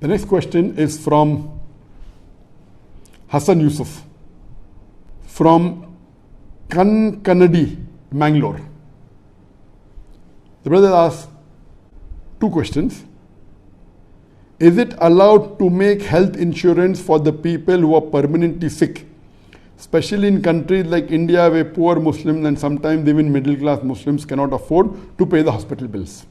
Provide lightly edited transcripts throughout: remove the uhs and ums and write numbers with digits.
The next question is from Hassan Yusuf from Kannadi, Mangalore. The brother asks two questions. Is it allowed to make health insurance for the people who are permanently sick, especially in countries like India where poor Muslims and sometimes even middle class Muslims cannot afford to pay the hospital bills?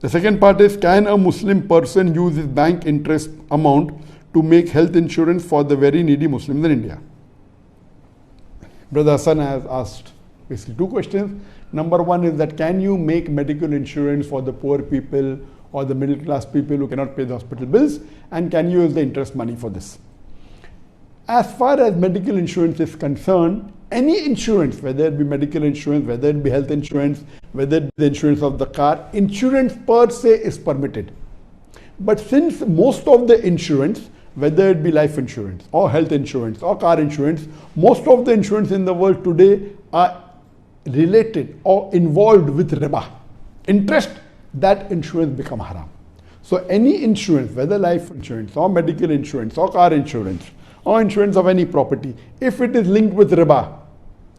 The second part is, can a Muslim person use his bank interest amount to make health insurance for the very needy Muslims in India? Brother Hassan has asked basically two questions. Number one is that, can you make medical insurance for the poor people or the middle class people who cannot pay the hospital bills, and can you use the interest money for this? As far as medical insurance is concerned, any insurance, whether it be medical insurance, whether it be health insurance, whether it be the insurance of the car, insurance per se is permitted. But since most of the insurance, whether it be life insurance or health insurance or car insurance, most of the insurance in the world today are related or involved with riba, interest, that insurance become haram. So any insurance, whether life insurance or medical insurance or car insurance or insurance of any property, if it is linked with riba,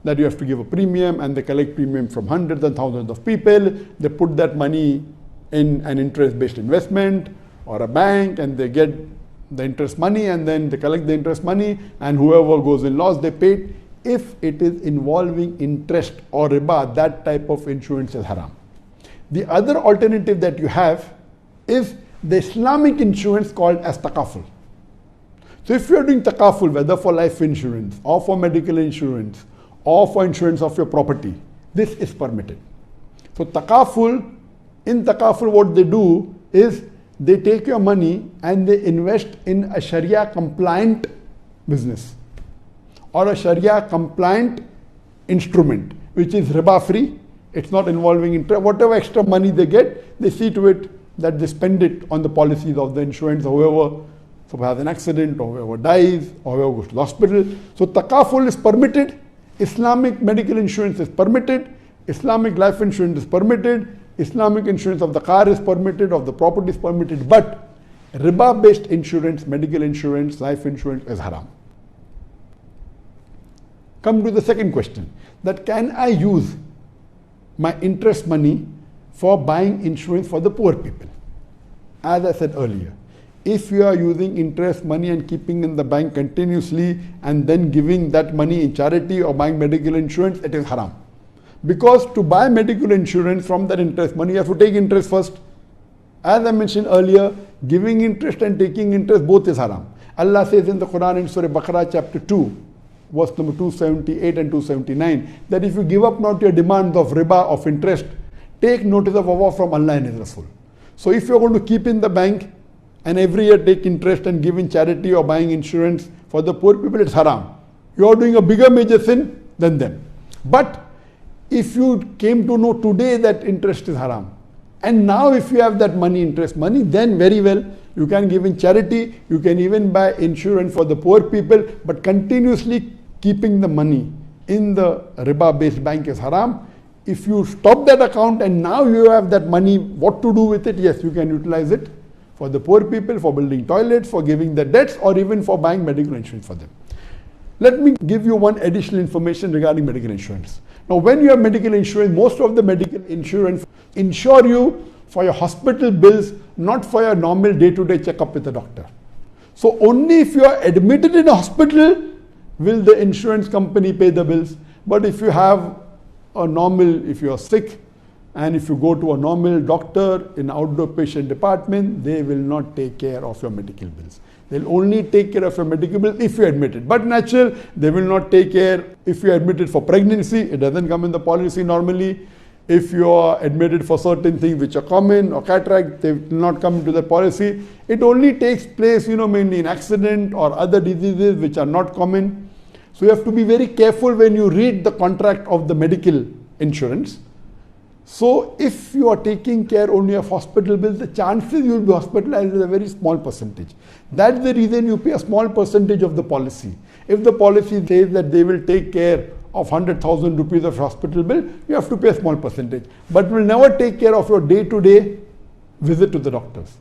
that you have to give a premium and they collect premium from hundreds and thousands of people, they put that money in an interest-based investment or a bank and they get the interest money and then they collect the interest money and whoever goes in loss, they pay it. If it is involving interest or riba, that type of insurance is haram. The other alternative that you have is the Islamic insurance called as takaful. So if you are doing takaful, whether for life insurance or for medical insurance or for insurance of your property, this is permitted. So takaful, in takaful what they do is they take your money and they invest in a Sharia compliant business or a Sharia compliant instrument, which is riba free. It's not involving interest. Whatever extra money they get, they see to it that they spend it on the policies of the insurance, whoever has an accident, or whoever dies, or whoever goes to the hospital. So takaful is permitted, Islamic medical insurance is permitted, Islamic life insurance is permitted, Islamic insurance of the car is permitted, of the property is permitted, but riba-based insurance, medical insurance, life insurance is haram. Come to the second question, that can I use my interest money for buying insurance for the poor people? As I said earlier, if you are using interest money and keeping in the bank continuously and then giving that money in charity or buying medical insurance, it is haram. Because to buy medical insurance from that interest money, you have to take interest first. As I mentioned earlier, giving interest and taking interest both is haram. Allah says in the Quran in Surah Baqarah chapter 2, verse number 278 and 279, that if you give up not your demands of riba, of interest, take notice of Allah from Allah and His Rasul. So if you're going to keep in the bank and every year take interest and give in charity or buying insurance for the poor people, it's haram. You are doing a bigger major sin than them. But if you came to know today that interest is haram, and now if you have that money, interest money, then very well, you can give in charity, you can even buy insurance for the poor people, but continuously keeping the money in the riba-based bank is haram. If you stop that account and now you have that money, what to do with it? Yes, you can utilize it for the poor people, for building toilets, for giving the debts, or even for buying medical insurance for them. Let me give you one additional information regarding medical insurance. Now, when you have medical insurance, most of the medical insurance insure you for your hospital bills, not for your normal day-to-day checkup with the doctor. So only if you are admitted in a hospital will the insurance company pay the bills. But if you have a normal, if you are sick and if you go to a normal doctor in outdoor patient department, they will not take care of your medical bills. They'll only take care of your medical bills if you're admitted. But natural, they will not take care if you're admitted for pregnancy. It doesn't come in the policy normally. If you are admitted for certain things which are common, or cataract, they will not come into the policy. It only takes place, mainly in accident or other diseases which are not common. So you have to be very careful when you read the contract of the medical insurance. So if you are taking care only of hospital bills, the chances you will be hospitalized is a very small percentage. That's the reason you pay a small percentage of the policy. If the policy says that they will take care of 100,000 rupees of hospital bill, you have to pay a small percentage. But will never take care of your day-to-day visit to the doctors.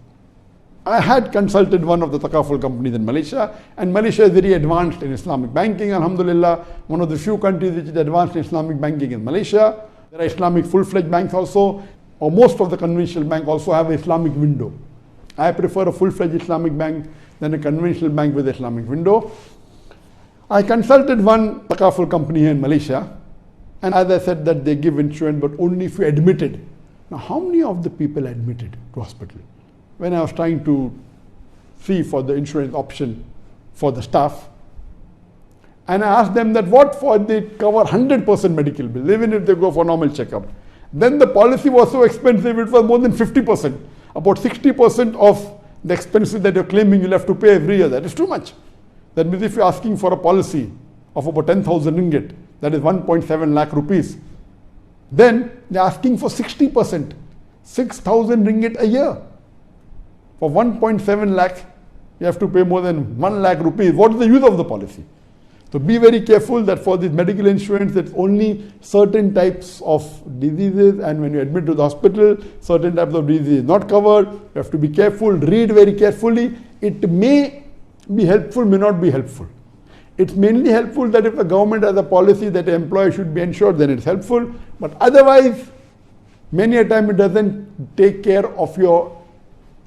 I had consulted one of the Takaful companies in Malaysia, and Malaysia is very advanced in Islamic banking. Alhamdulillah, one of the few countries which is advanced in Islamic banking is Malaysia. There are Islamic full-fledged banks also, or most of the conventional banks also have an Islamic window. I prefer a full-fledged Islamic bank than a conventional bank with Islamic window. I consulted one Takaful company here in Malaysia, and as I said that they give insurance but only if you admitted. Now how many of the people admitted to hospital? When I was trying to see for the insurance option for the staff, and I asked them that what for they cover 100% medical bill, even if they go for normal checkup. Then the policy was so expensive, it was more than 50%. About 60% of the expenses that you're claiming you'll have to pay every year. That is too much. That means if you're asking for a policy of about 10,000 ringgit, that is 1.7 lakh rupees, then they're asking for 60%, 6,000 ringgit a year. For 1.7 lakh, you have to pay more than 1 lakh rupees. What is the use of the policy? So be very careful that for this medical insurance, it's only certain types of diseases, and when you admit to the hospital, certain types of diseases not covered. You have to be careful, read very carefully. It may be helpful, may not be helpful. It's mainly helpful that if the government has a policy that an employee should be insured, then it's helpful. But otherwise, many a time it doesn't take care of your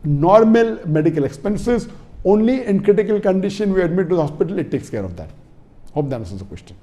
normal medical expenses. Only in critical condition we admit to the hospital, it takes care of that. Hope that answers the question.